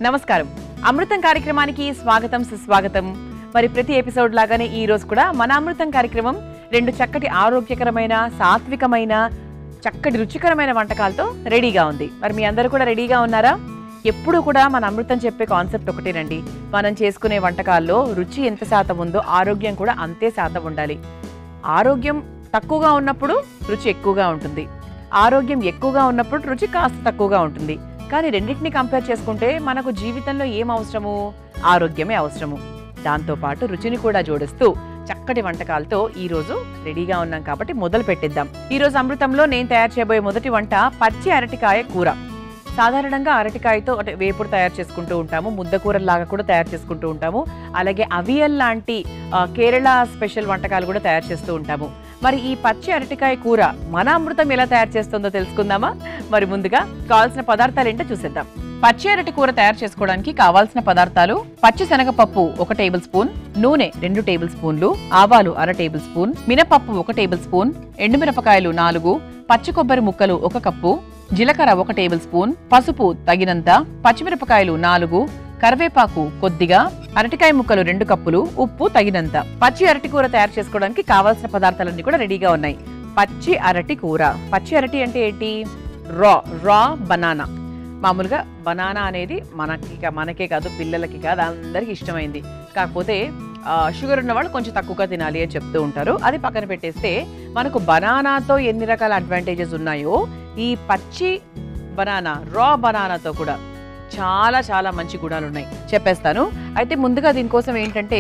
నమస్కారం. అమృతం కార్యక్రమానికి స్వాగతం సుస్వాగతం. మరి ప్రతి ఎపిసోడ్ లాగానే ఈ రోజు కూడా మన అమృతం కార్యక్రమం రెండు చక్కటి ఆరోగ్యకరమైన సాత్వికమైన చక్కటి రుచికరమైన వంటకాలతో రెడీగా ఉంది. మరి మీ అందరూ కూడా రెడీగా ఉన్నారా? ఎప్పుడు కూడా మన అమృతం చెప్పే కాన్సెప్ట్ ఒకటేనండి. మనం చేసుకునే వంటకాల్లో రుచి ఎంత శాతం ఉందో ఆరోగ్యం కూడా అంతే శాతం ఉండాలి. ఆరోగ్యం తక్కువగా ఉన్నప్పుడు రుచి ఎక్కువగా ఉంటుంది, ఆరోగ్యం ఎక్కువగా ఉన్నప్పుడు రుచి కాస్త తక్కువగా ఉంటుంది. కానీ రెండింటిని కంపేర్ చేసుకుంటే మనకు జీవితంలో ఏం అవసరము? ఆరోగ్యమే అవసరము. దాంతోపాటు రుచిని కూడా జోడిస్తూ చక్కటి వంటకాలతో ఈ రోజు రెడీగా ఉన్నాం కాబట్టి మొదలు పెట్టిద్దాం. ఈ రోజు అమృతంలో నేను తయారు చేయబోయే మొదటి వంట పచ్చి అరటికాయ కూర. సాధారణంగా అరటికాయతో అంటే వేపుడు తయారు చేసుకుంటూ ఉంటాము, ముద్దకూరలాగా కూడా తయారు చేసుకుంటూ ఉంటాము, అలాగే అవియల్ లాంటి కేరళ స్పెషల్ వంటకాలు కూడా తయారు చేస్తూ ఉంటాము. మరి ఈ పచ్చి అరటికాయ కూర మన అమృతం ఎలా తయారు చేస్తుందో తెలుసుకుందామా? మరి ముందుగా కావాల్సిన పదార్థాలు ఏంటో చూసేద్దాం. పచ్చి అరటి కూర తయారు చేసుకోవడానికి కావాల్సిన పదార్థాలు: పచ్చి శనగపప్పు 1 టేబుల్ స్పూన్, నూనె 2 టేబుల్ స్పూన్లు, ఆవాలు 1/2 టేబుల్ స్పూన్, మినపప్పు 1 టేబుల్ స్పూన్, ఎండుమిరపకాయలు 4, పచ్చి కొబ్బరి ముక్కలు 1 కప్పు, జీలకర్ర 1 టేబుల్ స్పూన్, పసుపు తగినంత, పచ్చిమిరపకాయలు 4, కరివేపాకు కొద్దిగా, అరటికాయ ముక్కలు 2 కప్పులు, ఉప్పు తగినంత. పచ్చి అరటి కూర తయారు చేసుకోవడానికి కావాల్సిన పదార్థాలన్నీ కూడా రెడీగా ఉన్నాయి. పచ్చి అరటి కూర. పచ్చి అరటి అంటే ఏంటి? రా బనానా. మామూలుగా బనానా అనేది మనకే కాదు, పిల్లలకి కాదు, అందరికి ఇష్టమైంది. కాకపోతే షుగర్ ఉన్న వాళ్ళు కొంచెం తక్కువగా తినాలి అని చెప్తూ ఉంటారు. అది పక్కన పెట్టేస్తే మనకు బనానాతో ఎన్ని రకాల అడ్వాంటేజెస్ ఉన్నాయో ఈ పచ్చి బనానా రా బనానాతో కూడా చాలా చాలా మంచి గుణాలు ఉన్నాయి, చెప్పేస్తాను. అయితే ముందుగా దీనికోసం ఏంటంటే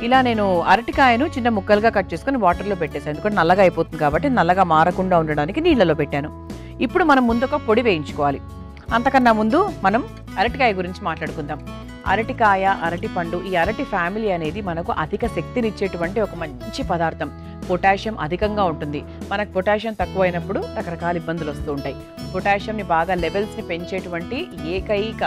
ఇలా నేను అరటికాయను చిన్న ముక్కలుగా కట్ చేసుకుని వాటర్లో పెట్టేసాను. ఎందుకంటే నల్లగా అయిపోతుంది కాబట్టి నల్లగా మారకుండా ఉండడానికి నీళ్ళలో పెట్టాను. ఇప్పుడు మనం ముందు ఒక పొడి వేయించుకోవాలి. అంతకన్నా ముందు మనం అరటికాయ గురించి మాట్లాడుకుందాం. అరటికాయ, అరటిపండు, ఈ అరటి ఫ్యామిలీ అనేది మనకు అధిక శక్తినిచ్చేటువంటి ఒక మంచి పదార్థం. పొటాషియం అధికంగా ఉంటుంది. మనకు పొటాషియం తక్కువైనప్పుడు రకరకాల ఇబ్బందులు వస్తూ ఉంటాయి. పొటాషియంని బాగా లెవెల్స్ని పెంచేటువంటి ఏకైక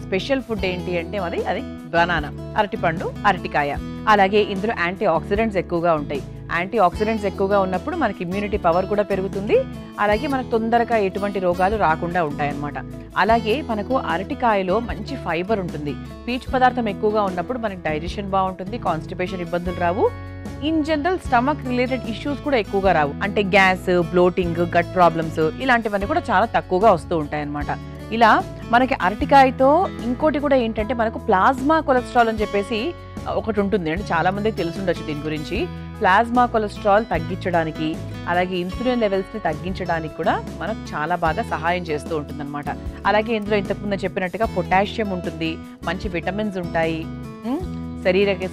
స్పెషల్ ఫుడ్ ఏంటి అంటే అది బనానా, అరటిపండు, అరటికాయ. అలాగే ఇందులో యాంటీ ఆక్సిడెంట్స్ ఎక్కువగా ఉంటాయి. యాంటీ ఆక్సిడెంట్స్ ఎక్కువగా ఉన్నప్పుడు మనకి ఇమ్యూనిటీ పవర్ కూడా పెరుగుతుంది. అలాగే మనకు తొందరగా ఎటువంటి రోగాలు రాకుండా ఉంటాయన్నమాట. అలాగే మనకు అరటికాయలో మంచి ఫైబర్ ఉంటుంది. పీచు పదార్థం ఎక్కువగా ఉన్నప్పుడు మనకి డైజెషన్ బాగుంటుంది, కాన్స్టిపేషన్ ఇబ్బందులు రావు. In general stomach related issues కూడా ఎక్కువగా రావు. అంటే గ్యాస్, బ్లోటింగ్, గట్ ప్రాబ్లమ్స్ ఇలాంటివన్నీ కూడా చాలా తక్కువగా వస్తూ ఉంటాయి అన్నమాట. ఇలా మనకి అరటికాయతో ఇంకోటి కూడా ఏంటంటే మనకు ప్లాస్మా కొలెస్ట్రాల్ అని చెప్పేసి ఒకటి ఉంటుంది. అంటే చాలా మందికి తెలుసుండొచ్చు దీని గురించి. ప్లాస్మా కొలెస్ట్రాల్ తగ్గించడానికి, అలాగే ఇన్సులిన్ లెవెల్స్ని తగ్గించడానికి కూడా మనకు చాలా బాగా సహాయం చేస్తూ ఉంటుందన్నమాట. అలాగే ఇందులో ఇంతకుముందు చెప్పినట్టుగా పొటాషియం ఉంటుంది, మంచి విటమిన్స్ ఉంటాయి.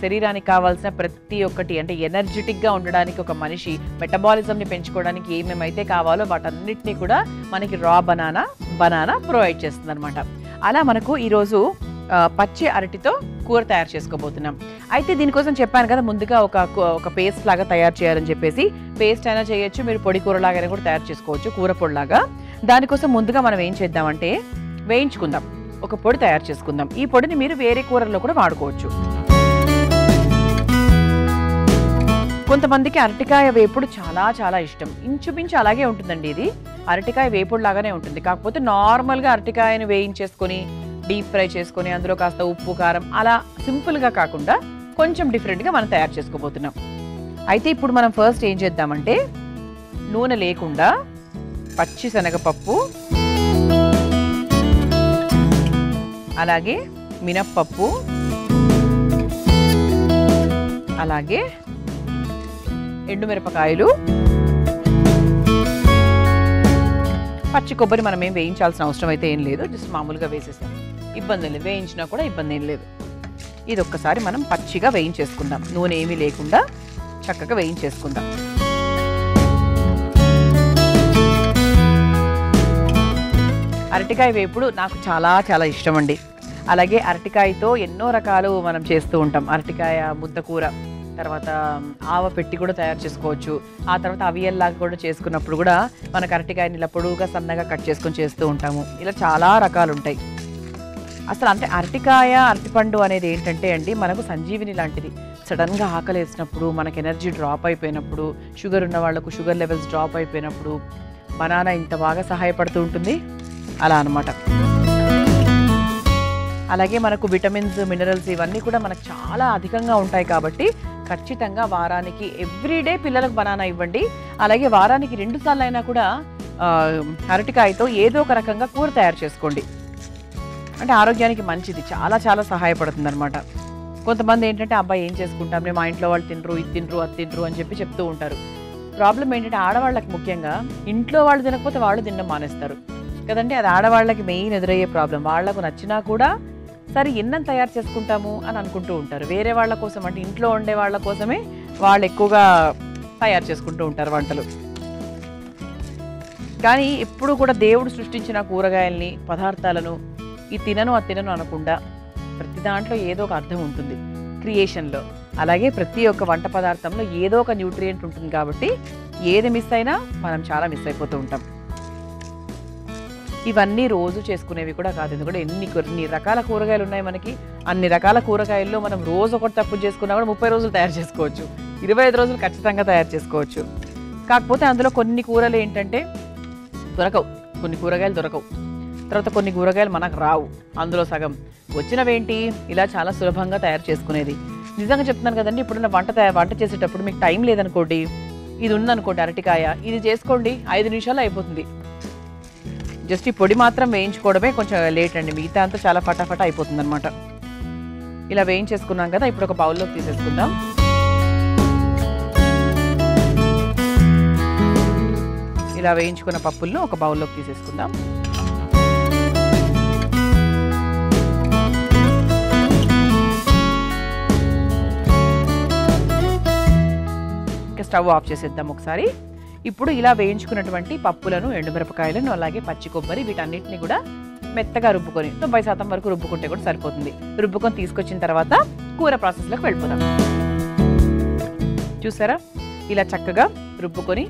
శరీరానికి కావాల్సిన ప్రతి ఒక్కటి అంటే ఎనర్జెటిక్గా ఉండడానికి, ఒక మనిషి మెటబాలిజంని పెంచుకోవడానికి ఏమేమైతే కావాలో వాటన్నిటినీ కూడా మనకి రా బనానా ప్రొవైడ్ చేస్తుంది అనమాట. అలా మనకు ఈరోజు పచ్చి అరటితో కూర తయారు చేసుకోబోతున్నాం. అయితే దీనికోసం చెప్పాను కదా ముందుగా ఒక పేస్ట్ లాగా తయారు చేయాలని చెప్పేసి. పేస్ట్ అయినా చేయొచ్చు, మీరు పొడి కూర లాగానే కూడా తయారు చేసుకోవచ్చు, కూర పొడిలాగా. దానికోసం ముందుగా మనం ఏం చేద్దామంటే వేయించుకుందాం, ఒక పొడి తయారు చేసుకుందాం. ఈ పొడిని మీరు వేరే కూరల్లో కూడా వాడుకోవచ్చు. కొంతమందికి అరటికాయ వేపుడు చాలా చాలా ఇష్టం. ఇంచుమించు అలాగే ఉంటుందండి. ఇది అరటికాయ వేపుడు లాగానే ఉంటుంది. కాకపోతే నార్మల్గా అరటికాయను వేయించేసుకొని డీప్ ఫ్రై చేసుకొని అందులో కాస్త ఉప్పు, కారం అలా సింపుల్గా కాకుండా కొంచెం డిఫరెంట్గా మనం తయారు చేసుకోబోతున్నాం. అయితే ఇప్పుడు మనం ఫస్ట్ ఏం చేద్దామంటే నూనె లేకుండా పచ్చి శనగపప్పు, అలాగే మినప్పప్పు, అలాగే ఎండుమిరపకాయలు, పచ్చి కొబ్బరి మనం ఏం వేయించాల్సిన అవసరం అయితే ఏం లేదు, జస్ట్ మామూలుగా వేసేసాం, ఇబ్బంది లేదు. వేయించినా కూడా ఇబ్బంది ఏం లేదు. ఇది ఒక్కసారి మనం పచ్చిగా వేయించేసుకుందాం, నూనె ఏమీ లేకుండా చక్కగా వేయించేసుకుందాం. అరటికాయ వేపుడు నాకు చాలా చాలా ఇష్టం అండి. అలాగే అరటికాయతో ఎన్నో రకాలు మనం చేస్తూ ఉంటాం. అరటికాయ ముద్దకూర, తర్వాత ఆవ పెట్టి కూడా తయారు చేసుకోవచ్చు. ఆ తర్వాత అవియల్లాగా కూడా చేసుకున్నప్పుడు కూడా మనకు అరటికాయని ఇలా పొడువుగా సన్నగా కట్ చేసుకొని చేస్తూ ఉంటాము. ఇలా చాలా రకాలు ఉంటాయి. అసలు అంటే అరటికాయ, అరటిపండు అనేది ఏంటంటే అండి మనకు సంజీవిని లాంటిది. సడన్గా ఆకలి వేసినప్పుడు, మనకు ఎనర్జీ డ్రాప్ అయిపోయినప్పుడు, షుగర్ ఉన్న వాళ్ళకు షుగర్ లెవెల్స్ డ్రాప్ అయిపోయినప్పుడు బనానా ఇంత బాగా సహాయపడుతూ ఉంటుంది. అలా అన్నమాట. అలాగే మనకు విటమిన్స్, మినరల్స్ ఇవన్నీ కూడా మనకు చాలా అధికంగా ఉంటాయి కాబట్టి ఖచ్చితంగా వారానికి ఎవ్రీడే పిల్లలకు బనానా ఇవ్వండి. అలాగే వారానికి 2 సార్లు అయినా కూడా అరటికాయతో ఏదో ఒక రకంగా కూర తయారు చేసుకోండి. అంటే ఆరోగ్యానికి మంచిది, చాలా చాలా సహాయపడుతుంది అనమాట. కొంతమంది ఏంటంటే అబ్బాయి ఏం చేసుకుంటాం, మేము మా ఇంట్లో వాళ్ళు తినరు, ఇది తినరు, అది తినరు అని చెప్పి చెప్తూ ఉంటారు. ప్రాబ్లం ఏంటంటే ఆడవాళ్ళకి ముఖ్యంగా ఇంట్లో వాళ్ళు తినకపోతే వాళ్ళు తినడం మానేస్తారు కదండి. అది ఆడవాళ్ళకి మెయిన్ ఎదురయ్యే ప్రాబ్లం. వాళ్లకు నచ్చినా కూడా సరే ఎన్నం తయారు చేసుకుంటాము అని అనుకుంటూ ఉంటారు. వేరే వాళ్ళ కోసం అంటే ఇంట్లో ఉండే వాళ్ళ కోసమే వాళ్ళు ఎక్కువగా తయారు చేసుకుంటూ ఉంటారు వంటలు. కానీ ఎప్పుడు కూడా దేవుడు సృష్టించిన కూరగాయల్ని, పదార్థాలను ఈ తినను అది తినను అనకుండా ప్రతి దాంట్లో ఏదో ఒక అర్థం ఉంటుంది క్రియేషన్లో. అలాగే ప్రతి ఒక్క వంట పదార్థంలో ఏదో ఒక న్యూట్రియంట్ ఉంటుంది కాబట్టి ఏది మిస్ అయినా మనం చాలా మిస్ అయిపోతూ ఉంటాం. ఇవన్నీ రోజు చేసుకునేవి కూడా కాదు, ఎందుకంటే ఎన్ని రకాల కూరగాయలు ఉన్నాయి మనకి. అన్ని రకాల కూరగాయల్లో మనం రోజు ఒకటి తప్పు చేసుకున్నా కూడా 30 రోజులు తయారు చేసుకోవచ్చు, 25 రోజులు ఖచ్చితంగా తయారు చేసుకోవచ్చు. కాకపోతే అందులో కొన్ని కూరలు ఏంటంటే దొరకవు, కొన్ని కూరగాయలు దొరకవు. తర్వాత కొన్ని కూరగాయలు మనకు రావు. అందులో సగం వచ్చినవేంటి ఇలా చాలా సులభంగా తయారు చేసుకునేది. నిజంగా చెప్తున్నాను కదండి, ఇప్పుడున్న వంట చేసేటప్పుడు మీకు టైం లేదనుకోండి, ఇది ఉందనుకోండి అరటికాయ, ఇది చేసుకోండి 5 నిమిషాలు అయిపోతుంది. జస్ట్ ఈ పొడి మాత్రం వేయించుకోవడమే కొంచెం లేట్ అండి, మిగతా అంతా చాలా ఫటాఫట అయిపోతుంది అనమాట. ఇలా వేయించేసుకున్నాం కదా, ఇప్పుడు ఒక బౌల్లోకి తీసేసుకుందాం. ఇలా వేయించుకున్న పప్పులను ఒక బౌల్లోకి తీసేసుకుందాం. ఇంకా స్టవ్ ఆఫ్ చేసేద్దాం ఒకసారి. ఇప్పుడు ఇలా వేయించుకున్నటువంటి పప్పులను, ఎండుమిరపకాయలను, అలాగే పచ్చి కొబ్బరి వీటన్నిటిని కూడా మెత్తగా రుబ్బుకొని 90% వరకు రుబ్బుకుంటే కూడా సరిపోతుంది. రుబ్బుకొని తీసుకొచ్చిన తర్వాత కూర ప్రాసెస్లోకి వెళ్ళిపోదాం. చూసారా, ఇలా చక్కగా రుబ్బుకొని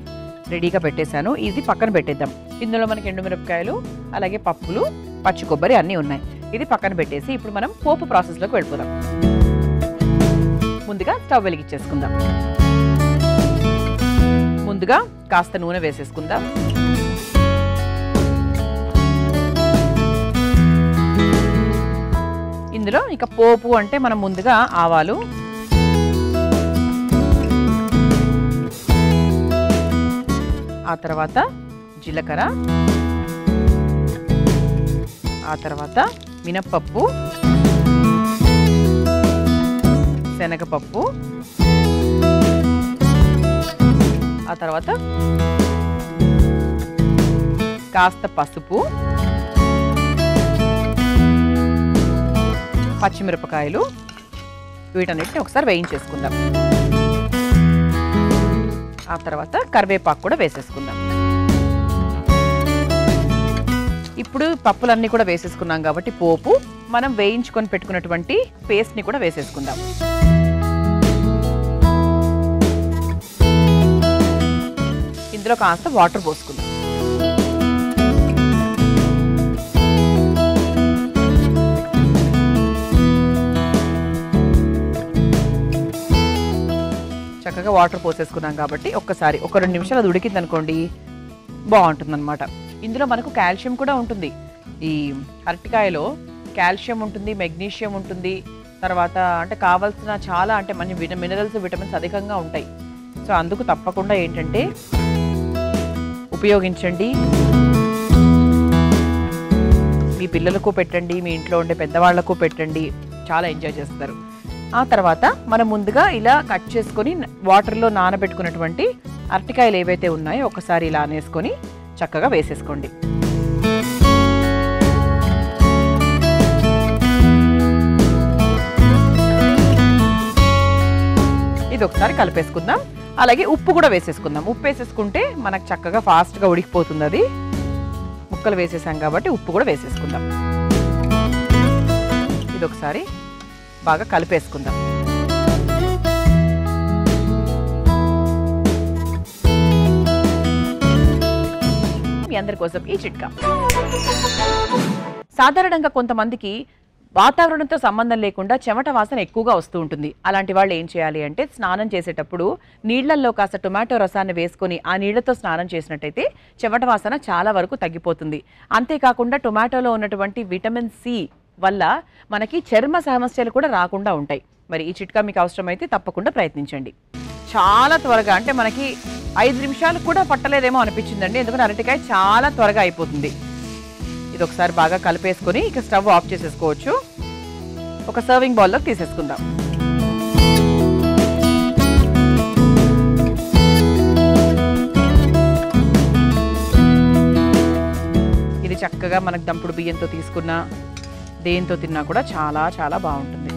రెడీగా పెట్టేశాను. ఇది పక్కన పెట్టేద్దాం. ఇందులో మనకి ఎండుమిరపకాయలు, అలాగే పప్పులు, పచ్చి కొబ్బరి అన్నీ ఉన్నాయి. ఇది పక్కన పెట్టేసి ఇప్పుడు మనం పోపు ప్రాసెస్లోకి వెళ్ళిపోదాం. ముందుగా స్టవ్ వెలిగించేసుకుందాం. ముందుగా కాస్త నూనె వేసేసుకుందాం. ఇందులో ఇక పోపు అంటే మనం ముందుగా ఆవాలు, ఆ తర్వాత జీలకర్ర, ఆ తర్వాత మినప్పప్పు, శనగపప్పు, ఆ తర్వాత కాస్త పసుపు, పచ్చిమిరపకాయలు వీటన్నిటిని ఒకసారి వేయించేసుకుందాం. ఆ తర్వాత కరివేపాకు కూడా వేసేసుకుందాం. ఇప్పుడు పప్పులన్నీ కూడా వేసేసుకున్నాం కాబట్టి పోపు, మనం వేయించుకొని పెట్టుకున్నటువంటి పేస్ట్ని కూడా వేసేసుకుందాం. ఇందులో కాస్త వాటర్ పోసుకుందాం. చక్కగా వాటర్ పోసేసుకున్నాం కాబట్టి ఒక్కసారి ఒక 2 నిమిషాలు అది ఉడికింది అనుకోండి, బాగుంటుంది అనమాట. ఇందులో మనకు కాల్షియం కూడా ఉంటుంది. ఈ అరటికాయలో కాల్షియం ఉంటుంది, మెగ్నీషియం ఉంటుంది, తర్వాత అంటే కావాల్సిన చాలా అంటే మంచి మినరల్స్, విటమిన్స్ అధికంగా ఉంటాయి. సో అందుకు తప్పకుండా ఏంటంటే ఉపయోగించండి. మీ పిల్లలకు పెట్టండి, మీ ఇంట్లో ఉండే పెద్దవాళ్లకు పెట్టండి, చాలా ఎంజాయ్ చేస్తారు. ఆ తర్వాత మనం ముందుగా ఇలా కట్ చేసుకొని వాటర్లో నానబెట్టుకున్నటువంటి అరటికాయలు ఏవైతే ఉన్నాయో ఒకసారి ఇలా అనేసుకొని చక్కగా వేసేసుకోండి. ఇది ఒకసారి కలిపేసుకుందాం. అలాగే ఉప్పు కూడా వేసేసుకుందాం. ఉప్పు వేసేసుకుంటే మనకు చక్కగా ఫాస్ట్గా ఉడికిపోతుంది. అది ముక్కలు వేసేసాం కాబట్టి ఉప్పు కూడా వేసేసుకుందాం. ఇది ఒకసారి బాగా కలిపేసుకుందాం. మీ అందరి కోసం ఈ చిట్కా. సాధారణంగా కొంతమందికి వాతావరణంతో సంబంధం లేకుండా చెమట వాసన ఎక్కువగా వస్తూ ఉంటుంది. అలాంటి వాళ్ళు ఏం చేయాలి అంటే స్నానం చేసేటప్పుడు నీళ్లలో కాస్త టొమాటో రసాన్ని వేసుకొని ఆ నీళ్లతో స్నానం చేసినట్టయితే చెమట వాసన చాలా వరకు తగ్గిపోతుంది. అంతేకాకుండా టొమాటోలో ఉన్నటువంటి విటమిన్ సి వల్ల మనకి చర్మ సమస్యలు కూడా రాకుండా ఉంటాయి. మరి ఈ చిట్కా మీకు అవసరమైతే తప్పకుండా ప్రయత్నించండి. చాలా త్వరగా, అంటే మనకి 5 నిమిషాలు కూడా పట్టలేదేమో అనిపించిందండి, ఎందుకంటే అరటికాయ చాలా త్వరగా అయిపోతుంది. ఇది ఒకసారి బాగా కలిపేసుకొని ఇక స్టవ్ ఆఫ్ చేసేసుకోవచ్చు. ఒక సర్వింగ్ బౌల్లోకి తీసేసుకుందాం. ఇది చక్కగా మనకు దంపుడు బియ్యంతో తీసుకున్న దేంతో తిన్నా కూడా చాలా చాలా బాగుంటుంది.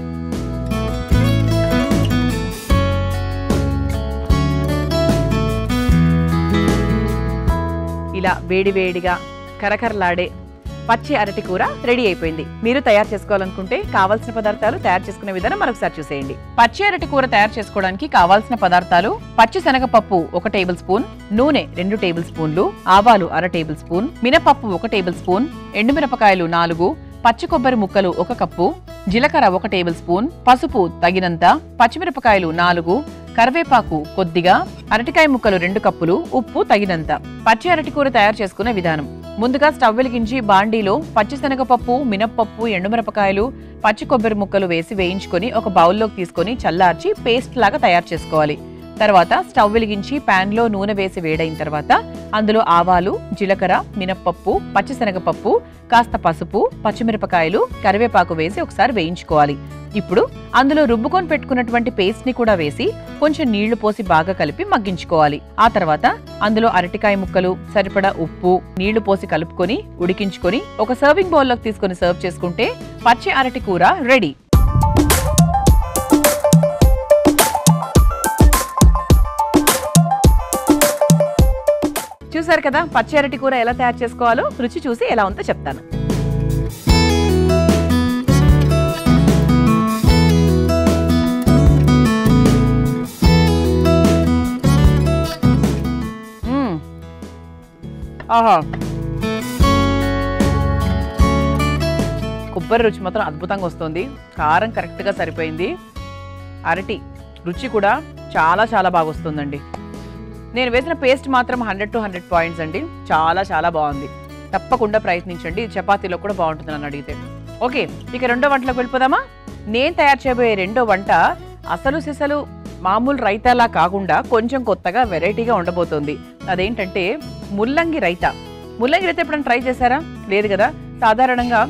ఇలా వేడివేడిగా కరకరలాడే పచ్చి అరటి కూర రెడీ అయిపోయింది. మీరు తయారు చేసుకోవాలనుకుంటే కావాల్సిన పదార్థాలు, తయారు చేసుకునే విధానం మరొకసారి చూసేయండి. పచ్చి అరటి కూర తయారు చేసుకోవడానికి కావాల్సిన పదార్థాలు: పచ్చి శనగపప్పు 1 టేబుల్ స్పూన్, నూనె 2 టేబుల్ స్పూన్లు, ఆవాలు 1/2 టేబుల్ స్పూన్, మినపప్పు 1 టేబుల్ స్పూన్, ఎండుమిరపకాయలు 4, పచ్చి కొబ్బరి ముక్కలు 1 కప్పు, జీలకర్ర 1 టేబుల్ స్పూన్, పసుపు తగినంత, పచ్చిమిరపకాయలు 4, కరివేపాకు కొద్దిగా, అరటికాయ ముక్కలు 2 కప్పులు, ఉప్పు తగినంత. పచ్చి అరటి కూర తయారు చేసుకునే విధానం: ముందుగా స్టవ్ వెలిగించి బాండీలో పచ్చిశనగపప్పు, మినప్పప్పు, ఎండుమిరపకాయలు, పచ్చి కొబ్బరి ముక్కలు వేసి వేయించుకొని ఒక బౌల్లోకి తీసుకొని చల్లార్చి పేస్ట్ లాగా తయారు చేసుకోవాలి. తర్వాత స్టవ్ వెలిగించి ప్యాన్ లో నూనె వేసి వేడైన తర్వాత అందులో ఆవాలు, జీలకర్ర, మినప్పప్పు, పచ్చిశనగపప్పు, కాస్త పసుపు, పచ్చిమిరపకాయలు, కరివేపాకు వేసి ఒకసారి వేయించుకోవాలి. ఇప్పుడు అందులో రుబ్బుకొని పెట్టుకున్నటువంటి పేస్ట్ ని కూడా వేసి కొంచెం నీళ్లు పోసి బాగా కలిపి మగ్గించుకోవాలి. ఆ తర్వాత అందులో అరటికాయ ముక్కలు, సరిపడా ఉప్పు, నీళ్లు పోసి కలుపుకొని ఉడికించుకొని ఒక సర్వింగ్ బౌల్లోకి తీసుకొని సర్వ్ చేసుకుంటే పచ్చి అరటి కూర రెడీ. చూసారు కదా పచ్చి అరటి కూర ఎలా తయారు చేసుకోవాలో. రుచి చూసి ఎలా ఉందో చెప్తాను. ఆహా, కొబ్బరి రుచి మాత్రం అద్భుతంగా వస్తుంది. కారం కరెక్ట్గా సరిపోయింది. అరటి రుచి కూడా చాలా చాలా బాగా వస్తుందండి. నేను వేసిన పేస్ట్ మాత్రం 100 to 100 పాయింట్స్ అండి. చాలా చాలా బాగుంది. తప్పకుండా ప్రయత్నించండి. చపాతీలో కూడా బాగుంటుంది నన్ను అడిగితే. ఓకే, ఇక రెండో వంటలోకి వెళ్ళిపోదామా? నేను తయారు చేయబోయే రెండో వంట అసలు సిసలు మామూలు రైతాలా కాకుండా కొంచెం కొత్తగా వెరైటీగా ఉండబోతోంది. అదేంటంటే ముల్లంగి రైతా. ముల్లంగి రైతా ఎప్పుడైనా ట్రై చేశారా? లేదు కదా. సాధారణంగా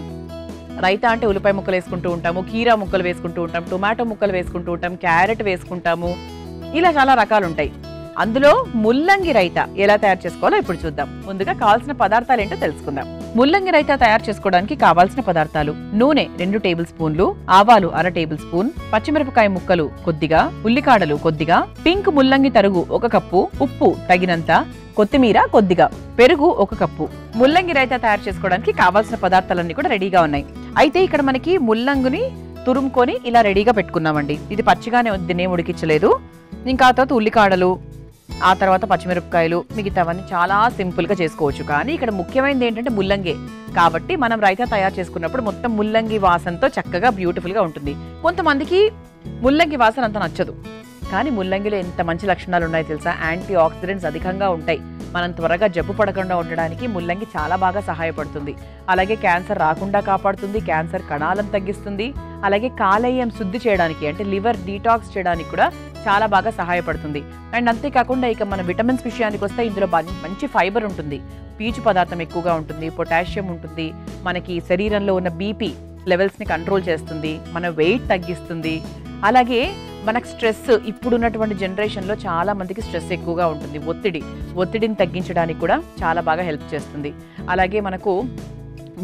రైతా అంటే ఉల్లిపాయ ముక్కలు వేసుకుంటూ ఉంటాము, కీరా ముక్కలు వేసుకుంటూ ఉంటాం, టొమాటో ముక్కలు వేసుకుంటూ ఉంటాం, క్యారెట్ వేసుకుంటాము, ఇలా చాలా రకాలు ఉంటాయి. అందులో ముల్లంగి రైతా ఎలా తయారు చేసుకోవాలో ఇప్పుడు చూద్దాం. ముందుగా కావాల్సిన పదార్థాలు ఏంటో తెలుసుకుందాం. ముల్లంగి రైతా తయారు చేసుకోవడానికి కావాల్సిన పదార్థాలు: నూనె 2 టేబుల్ స్పూన్లు, ఆవాలు 1/2 టేబుల్ స్పూన్, పచ్చిమిరపకాయ ముక్కలు కొద్దిగా, ఉల్లికాడలు కొద్దిగా, పింక్ ముల్లంగి తరుగు 1 కప్పు, ఉప్పు తగినంత, కొత్తిమీర కొద్దిగా, పెరుగు 1 కప్పు. ముల్లంగి రైతా తయారు చేసుకోవడానికి కావాల్సిన పదార్థాలన్నీ కూడా రెడీగా ఉన్నాయి. అయితే ఇక్కడ మనకి ముల్లంగిని తురుముకొని ఇలా రెడీగా పెట్టుకున్నామండి. ఇది పచ్చిగానే దీన్ని ఉడికించలేదు. ఇంకా ఆ తర్వాత ఉల్లికాడలు, ఆ తర్వాత పచ్చిమిరపకాయలు, మిగతావన్నీ చాలా సింపుల్ గా చేసుకోవచ్చు. కానీ ఇక్కడ ముఖ్యమైనది ఏంటంటే ముల్లంగే కాబట్టి మనం రైతా తయారు చేసుకున్నప్పుడు మొత్తం ముల్లంగి వాసనతో చక్కగా బ్యూటిఫుల్ గా ఉంటుంది. కొంతమందికి ముల్లంగి వాసన అంత నచ్చదు, కానీ ముల్లంగిలో ఎంత మంచి లక్షణాలు ఉన్నాయో తెలుసా? యాంటీ ఆక్సిడెంట్స్ అధికంగా ఉంటాయి. మనం త్వరగా జబ్బు పడకుండా ఉండడానికి ముల్లంగి చాలా బాగా సహాయపడుతుంది. అలాగే క్యాన్సర్ రాకుండా కాపాడుతుంది, క్యాన్సర్ కణాలను తగ్గిస్తుంది, అలాగే కాలేయం శుద్ధి చేయడానికి అంటే లివర్ డీటాక్స్ చేయడానికి కూడా చాలా బాగా సహాయపడుతుంది. అండ్ అంతేకాకుండా ఇక మన విటమిన్స్ విషయానికి వస్తే ఇందులో మంచి ఫైబర్ ఉంటుంది, పీచు పదార్థం ఎక్కువగా ఉంటుంది, పొటాషియం ఉంటుంది, మనకి శరీరంలో ఉన్న బీపీ లెవెల్స్ని కంట్రోల్ చేస్తుంది, మన వెయిట్ తగ్గిస్తుంది. అలాగే మనకు స్ట్రెస్, ఇప్పుడున్నటువంటి జనరేషన్లో చాలా మందికి స్ట్రెస్ ఎక్కువగా ఉంటుంది, ఒత్తిడిని తగ్గించడానికి కూడా చాలా బాగా హెల్ప్ చేస్తుంది. అలాగే మనకు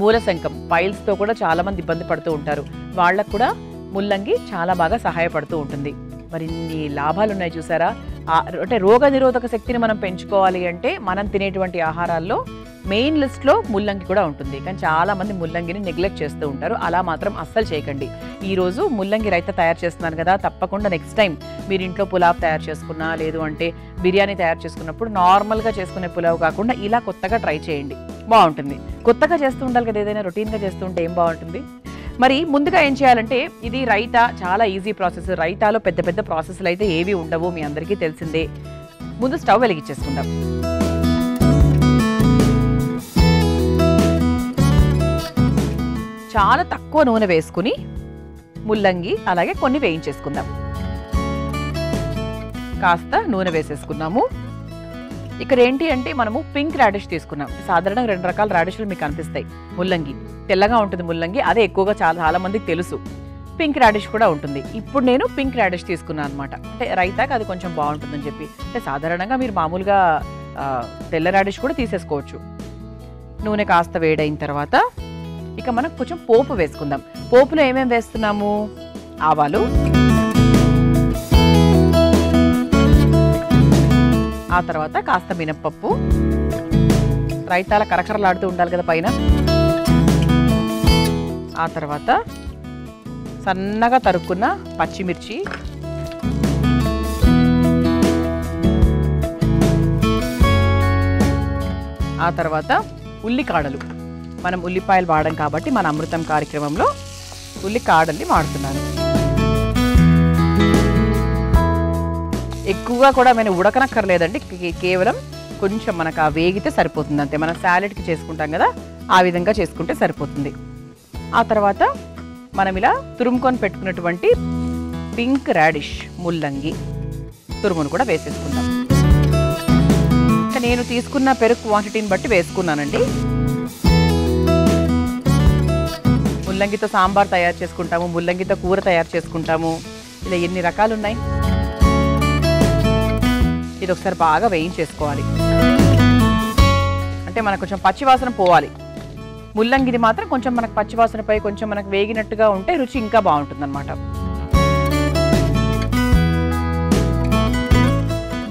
మూలశంకం, పైల్స్తో కూడా చాలా మంది ఇబ్బంది పడుతూ ఉంటారు, వాళ్ళకు కూడా ముల్లంగి చాలా బాగా సహాయపడుతూ ఉంటుంది. మరి ఇన్ని లాభాలు ఉన్నాయి చూసారా? అంటే రోగ నిరోధక శక్తిని మనం పెంచుకోవాలి అంటే మనం తినేటువంటి ఆహారాల్లో మెయిన్ లిస్ట్లో ముల్లంగి కూడా ఉంటుంది. కానీ చాలా మంది ముల్లంగిని నెగ్లెక్ట్ చేస్తూ ఉంటారు. అలా మాత్రం అస్సలు చేయకండి. ఈరోజు ముల్లంగి రైతా తయారు చేస్తున్నాను కదా, తప్పకుండా నెక్స్ట్ టైం మీరు ఇంట్లో పులావ్ తయారు చేసుకున్నా, లేదు అంటే బిర్యానీ తయారు చేసుకున్నప్పుడు నార్మల్గా చేసుకునే పులావ్ కాకుండా ఇలా కొత్తగా ట్రై చేయండి, బాగుంటుంది. కొత్తగా చేస్తూ ఉండాలి కదా, ఏదైనా రొటీన్గా చేస్తూ ఉంటే ఏం బాగుంటుంది. మరి ముందుగా ఏం చేయాలంటే, ఇది రైతా చాలా ఈజీ ప్రాసెస్. రైతాలో పెద్ద పెద్ద ప్రాసెస్లు అయితే ఏవి ఉండవు, మీ అందరికీ తెలిసిందే. ముందు స్టవ్ వెలిగించేసుకుందాం. చాలా తక్కువ నూనె వేసుకుని ముల్లంగి అలాగే కొన్ని వేయించేసుకుందాం. కాస్త నూనె వేసేసుకున్నాము. ఇక్కడ ఏంటి అంటే మనము పింక్ రాడిష్ తీసుకున్నాం. సాధారణంగా 2 రకాల రాడిష్లు మీకు కనిపిస్తాయి. ముల్లంగి తెల్లగా ఉంటుంది ముల్లంగి, అదే ఎక్కువగా చాలా మందికి తెలుసు. పింక్ రాడిష్ కూడా ఉంటుంది. ఇప్పుడు నేను పింక్ రాడిష్ తీసుకున్నాను అనమాట. అంటే రైతాకి అది కొంచెం బాగుంటుందని చెప్పి. అంటే సాధారణంగా మీరు మామూలుగా తెల్ల రాడిష్ కూడా తీసేసుకోవచ్చు. నూనె కాస్త వేడైన తర్వాత ఇక మనం కొంచెం పోపు వేసుకుందాం. పోపులో ఏమేమి వేస్తున్నాము? ఆవాలు, ఆ తర్వాత కాస్త మినప్పప్పు, రైతాల కరకరలాడుతూ ఉండాలి కదా పైన. ఆ తర్వాత సన్నగా తరుక్కున్న పచ్చిమిర్చి, ఆ తర్వాత ఉల్లికాడలు. మనం ఉల్లిపాయలు వాడడం కాబట్టి మన అమృతం కార్యక్రమంలో ఉల్లికాడల్ని వాడుతున్నాను. ఎక్కువగా కూడా మనం ఉడకనక్కర్లేదండి, కేవలం కొంచెం మనకు వేగితే సరిపోతుంది అంతే. మనం సాలెడ్కి చేసుకుంటాం కదా, ఆ విధంగా చేసుకుంటే సరిపోతుంది. ఆ తర్వాత మనం ఇలా తురుముకొని పెట్టుకున్నటువంటి పింక్ రాడిష్ ముల్లంగి తురుమును కూడా వేసేసుకుందాం. నేను తీసుకున్న పెరుగు క్వాంటిటీని బట్టి వేసుకున్నానండి. ముల్లంగితో సాంబార్ తయారు చేసుకుంటాము, ముల్లంగితో కూర తయారు చేసుకుంటాము, ఇలా ఎన్ని రకాలు ఉన్నాయి. ఇది ఒకసారి బాగా వేయించేసుకోవాలి. అంటే మనకు కొంచెం పచ్చివాసన పోవాలి. ముల్లంగిది మాత్రం కొంచెం మనకు పచ్చివాసనపై కొంచెం మనకు వేగినట్టుగా ఉంటే రుచి ఇంకా బాగుంటుంది అన్నమాట.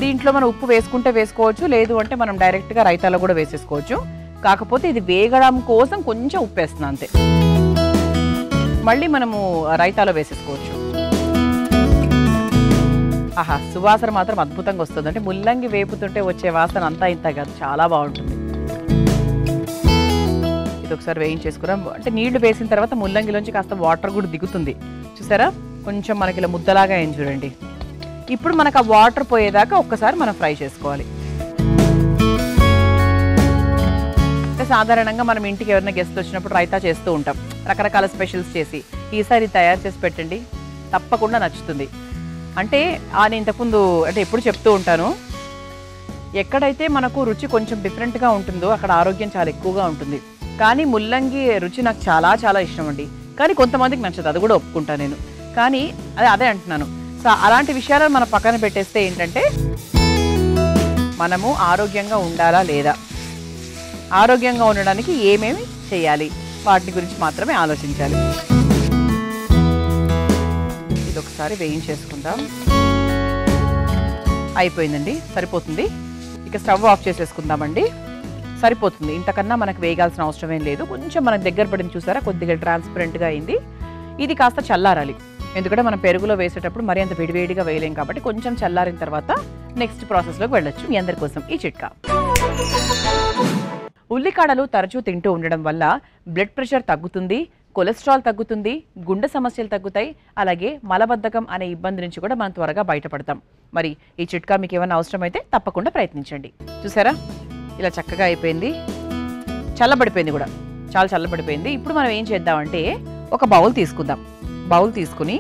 దీంట్లో మనం ఉప్పు వేసుకుంటే వేసుకోవచ్చు, లేదు అంటే మనం డైరెక్ట్గా రైతాలో కూడా వేసేసుకోవచ్చు. కాకపోతే ఇది వేగడం కోసం కొంచెం ఉప్పు వేస్తున్నాం అంతే. మళ్ళీ మనము రైతాలో వేసేసుకోవచ్చు. ఆహా, సువాసన మాత్రం అద్భుతంగా వస్తుంది. అంటే ముల్లంగి వేపుతుంటే వచ్చే వాసన అంతా ఇంత కాదు, చాలా బాగుంటుంది. ఇది ఒకసారి వేయించేసుకున్నాం. అంటే నీళ్లు వేసిన తర్వాత ముల్లంగిలోంచి కాస్త వాటర్ కూడా దిగుతుంది, చూసారా? కొంచెం మనకి ఇలా ముద్దలాగా ఏం చూడండి. ఇప్పుడు మనకు ఆ వాటర్ పోయేదాకా ఒక్కసారి మనం ఫ్రై చేసుకోవాలి. అంటే సాధారణంగా మనం ఇంటికి ఎవరైనా గెస్ట్లు వచ్చినప్పుడు రైతా చేస్తూ ఉంటాం, రకరకాల స్పెషల్స్ చేసి. ఈసారి తయారు చేసి పెట్టండి, తప్పకుండా నచ్చుతుంది. అంటే నేను ఇంతకుముందు అంటే ఎప్పుడు చెప్తూ ఉంటాను, ఎక్కడైతే మనకు రుచి కొంచెం డిఫరెంట్గా ఉంటుందో అక్కడ ఆరోగ్యం చాలా ఎక్కువగా ఉంటుంది. కానీ ముల్లంగి రుచి నాకు చాలా చాలా ఇష్టం అండి. కానీ కొంతమందికి నచ్చదు, అది కూడా ఒప్పుకుంటాను నేను. కానీ అదే అంటున్నాను. సో అలాంటి విషయాలను మనం పక్కన పెట్టేస్తే ఏంటంటే, మనము ఆరోగ్యంగా ఉండాలా లేదా, ఆరోగ్యంగా ఉండడానికి ఏమేమి చేయాలి, వాటి గురించి మాత్రమే ఆలోచించాలి. ఇది ఒకసారి వేయించేసుకుందాం. అయిపోయిందండి, సరిపోతుంది. ఇక స్టవ్ ఆఫ్ చేసేసుకుందామండి. సరిపోతుంది, ఇంతకన్నా మనకు వేగాల్సిన అవసరం ఏం లేదు. కొంచెం మనకు దగ్గర పడింది చూసారా, కొద్దిగా ట్రాన్స్పరెంట్గా అయింది. ఇది కాస్త చల్లారాలి, ఎందుకంటే మనం పెరుగులో వేసేటప్పుడు మరి అంత వేడివేడిగా వేయలేం కాబట్టి కొంచెం చల్లారిన తర్వాత నెక్స్ట్ ప్రాసెస్లోకి వెళ్ళొచ్చు. మీ అందరి కోసం ఈ చిట్కా. ఉల్లికాడలు తరచూ తింటూ ఉండడం వల్ల బ్లడ్ ప్రెషర్ తగ్గుతుంది, కొలెస్ట్రాల్ తగ్గుతుంది, గుండె సమస్యలు తగ్గుతాయి, అలాగే మలబద్ధకం అనే ఇబ్బంది నుంచి కూడా మనం త్వరగా బయటపడతాం. మరి ఈ చిట్కా మీకు ఏమైనా అవసరమైతే తప్పకుండా ప్రయత్నించండి. చూసారా, ఇలా చక్కగా అయిపోయింది, చల్లబడిపోయింది కూడా, చాలా చల్లబడిపోయింది. ఇప్పుడు మనం ఏం చేద్దామంటే ఒక బౌల్ తీసుకుందాం. బౌల్ తీసుకుని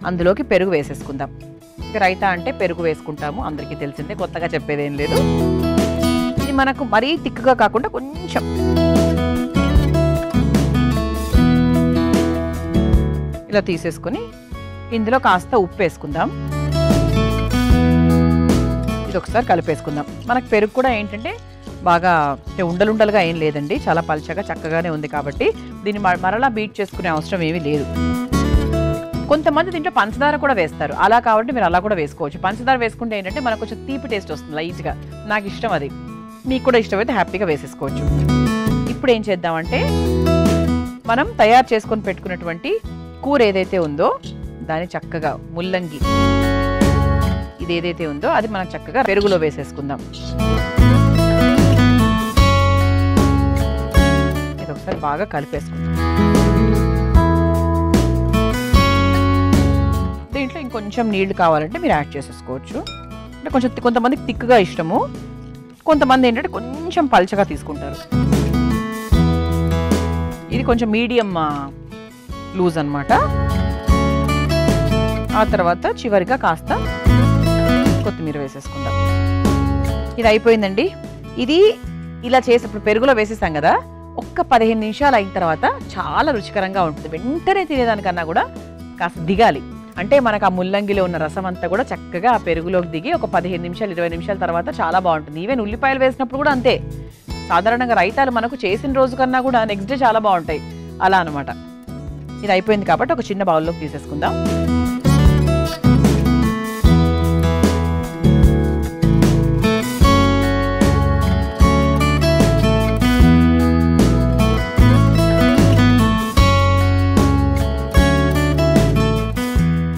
అందులోకి పెరుగు వేసేసుకుందాం. ఇక రైతా అంటే పెరుగు వేసుకుంటాము, అందరికీ తెలిసిందే, కొత్తగా చెప్పేదేం లేదు. ఇది మనకు మరీ తిక్కుగా కాకుండా కొంచెం ఇలా తీసేసుకుని ఇందులో కాస్త ఉప్పు వేసుకుందాం. ఇది ఒకసారి కలిపేసుకుందాం. మనకు పెరుగు కూడా ఏంటంటే బాగా ఉండలుండలుగా ఏం లేదండి, చాలా పల్చగా చక్కగానే ఉంది కాబట్టి దీన్ని మరలా బీట్ చేసుకునే అవసరం ఏమీ లేదు. కొంతమంది దీంట్లో పంచదార కూడా వేస్తారు, అలా కాబట్టి మీరు అలా కూడా వేసుకోవచ్చు. పంచదార వేసుకుంటే ఏంటంటే మనకు కొంచెం తీపి టేస్ట్ వస్తుంది లైట్గా, నాకు ఇష్టం అది, మీకు కూడా ఇష్టమైతే హ్యాపీగా వేసేసుకోవచ్చు. ఇప్పుడు ఏం చేద్దామంటే మనం తయారు చేసుకొని పెట్టుకున్నటువంటి కూర ఏదైతే ఉందో దాన్ని చక్కగా ముల్లంగి ఇది ఏదైతే ఉందో అది మనం చక్కగా పెరుగులో వేసేసుకుందాం. ఇది ఒకసారి బాగా కలిపేసుకుందాం. దీంట్లో ఇంకొంచెం నీళ్లు కావాలంటే మీరు యాడ్ చేసేసుకోవచ్చు. అంటే కొంచెం కొంతమందికి తిక్కుగా ఇష్టము, కొంతమంది ఏంటంటే కొంచెం పల్చగా తీసుకుంటారు. ఇది కొంచెం మీడియం లూజ్ అన్నమాట. ఆ తర్వాత చివరిగా కాస్త కొత్తిమీర వేసేసుకుందాం. ఇది అయిపోయిందండి. ఇది ఇలా చేసేప్పుడు పెరుగులో వేసేసాం కదా, ఒక్క 15 నిమిషాలు అయిన తర్వాత చాలా రుచికరంగా ఉంటుంది. వెంటనే తినేదానికన్నా కూడా కాస్త దిగాలి. అంటే మనకు ఆ ముల్లంగిలో ఉన్న రసం అంతా కూడా చక్కగా ఆ పెరుగులోకి దిగి ఒక 15 నిమిషాలు 20 నిమిషాల తర్వాత చాలా బాగుంటుంది. ఈవెన్ ఉల్లిపాయలు వేసినప్పుడు కూడా అంతే. సాధారణంగా రైతాలు మనకు చేసిన రోజు కన్నా కూడా నెక్స్ట్ డే చాలా బాగుంటాయి. అలా అనమాట. ఇది అయిపోయింది కాబట్టి ఒక చిన్న బౌల్లోకి తీసేసుకుందాం.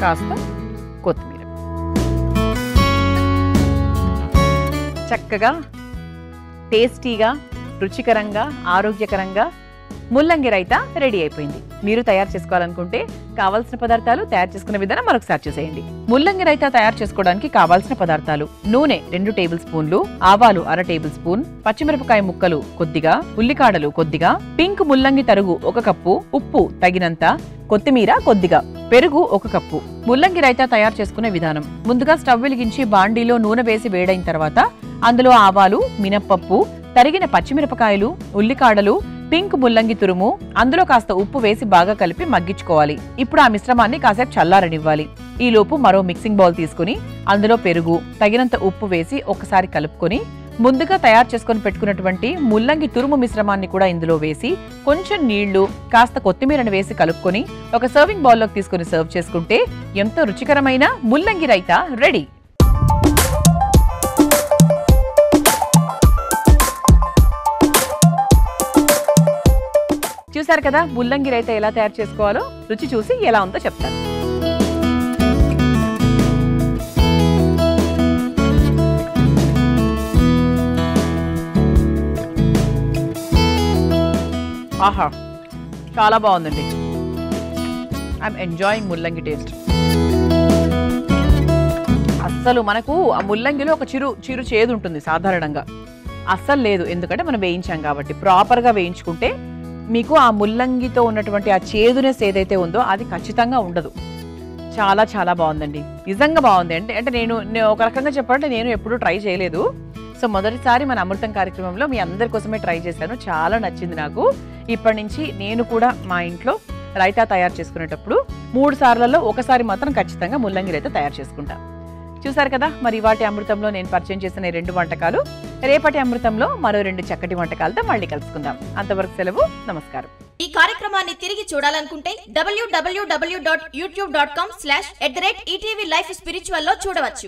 కాస్త కొత్తిమీర. చక్కగా టేస్టీగా రుచికరంగా ఆరోగ్యకరంగా ముల్లంగి రైతా రెడీ అయిపోయింది. మీరు తయారు చేసుకోవాలనుకుంటే కావాల్సిన పదార్థాలు, తయారు చేసుకునే విధానం మరొకసారి చూసేయండి. ముల్లంగి రైతా తయారు చేసుకోవడానికి కావాల్సిన పదార్థాలు: నూనె 2 టేబుల్ స్పూన్లు, ఆవాలు 1/2 టేబుల్ స్పూన్, పచ్చిమిరపకాయ ముక్కలు కొద్దిగా, ఉల్లికాడలు కొద్దిగా, పింక్ ముల్లంగి తరుగు 1 కప్పు, ఉప్పు తగినంత, కొత్తిమీర కొద్దిగా, పెరుగు 1 కప్పు. ముల్లంగి రైతా తయారు చేసుకునే విధానం: ముందుగా స్టవ్ వెలిగించి బాండీలో నూనె వేసి వేడైన తర్వాత అందులో ఆవాలు, మినప్పప్పు, తరిగిన పచ్చిమిరపకాయలు, ఉల్లికాడలు, పింక్ ముల్లంగి తురుము, అందులో కాస్త ఉప్పు వేసి బాగా కలిపి మగ్గించుకోవాలి. ఇప్పుడు ఆ మిశ్రమాన్ని కాసేపు చల్లారనివ్వాలి. ఈలోపు మరో మిక్సింగ్ బౌల్ తీసుకుని అందులో పెరుగు, తగినంత ఉప్పు వేసి ఒకసారి కలుపుకొని ముందుగా తయారు చేసుకుని పెట్టుకున్నటువంటి ముల్లంగి తురుము మిశ్రమాన్ని కూడా ఇందులో వేసి కొంచెం నీళ్లు, కాస్త కొత్తిమీరను వేసి కలుపుకొని ఒక సర్వింగ్ బౌల్లోకి తీసుకుని సర్వ్ చేసుకుంటే ఎంతో రుచికరమైన ముల్లంగి రైతా రెడీ. చూసారు కదా ముల్లంగి రైతా ఎలా తయారు చేసుకోవాలో. రుచి చూసి ఎలా ఉందో చెప్తాను. ఆహా, చాలా బాగుందండి. ఐఎమ్ ఎంజాయింగ్ ముల్లంగి టేస్ట్. అస్సలు మనకు ఆ ముల్లంగిలో ఒక చిరు చేదు ఉంటుంది సాధారణంగా. అస్సలు లేదు, ఎందుకంటే మనం వేయించాం కాబట్టి. ప్రాపర్గా వేయించుకుంటే మీకు ఆ ముల్లంగితో ఉన్నటువంటి ఆ చేదునెస్ ఏదైతే ఉందో అది ఖచ్చితంగా ఉండదు. చాలా చాలా బాగుందండి, నిజంగా బాగుంది. అంటే నేను ఒక రకంగా చెప్పాలంటే నేను ఎప్పుడూ ట్రై చేయలేదు. సో మొదటిసారి మన అమృతం కార్యక్రమంలో మీ అందరి కోసమే ట్రై చేశాను. చాలా నచ్చింది నాకు. ఇప్పటి నుంచి నేను కూడా మా ఇంట్లో రైతా తయారు చేసుకునేటప్పుడు 3 సార్లలో ఒకసారి మాత్రం ఖచ్చితంగా ముల్లంగి రైతా తయారు చేసుకుంటా. చూసారు కదా మరి ఇవాటి అమృతంలో నేను పరిచయం చేసిన 2 వంటకాలు. రేపటి అమృతంలో మరో 2 చక్కటి వంటకాలతో మళ్ళీ కలుసుకుందాం. అంతవరకు సెలవు, నమస్కారం. ఈ కార్యక్రమాన్ని తిరిగి చూడాలనుకుంటే www.youtube.com/ETV Life Spiritual లో చూడవచ్చు.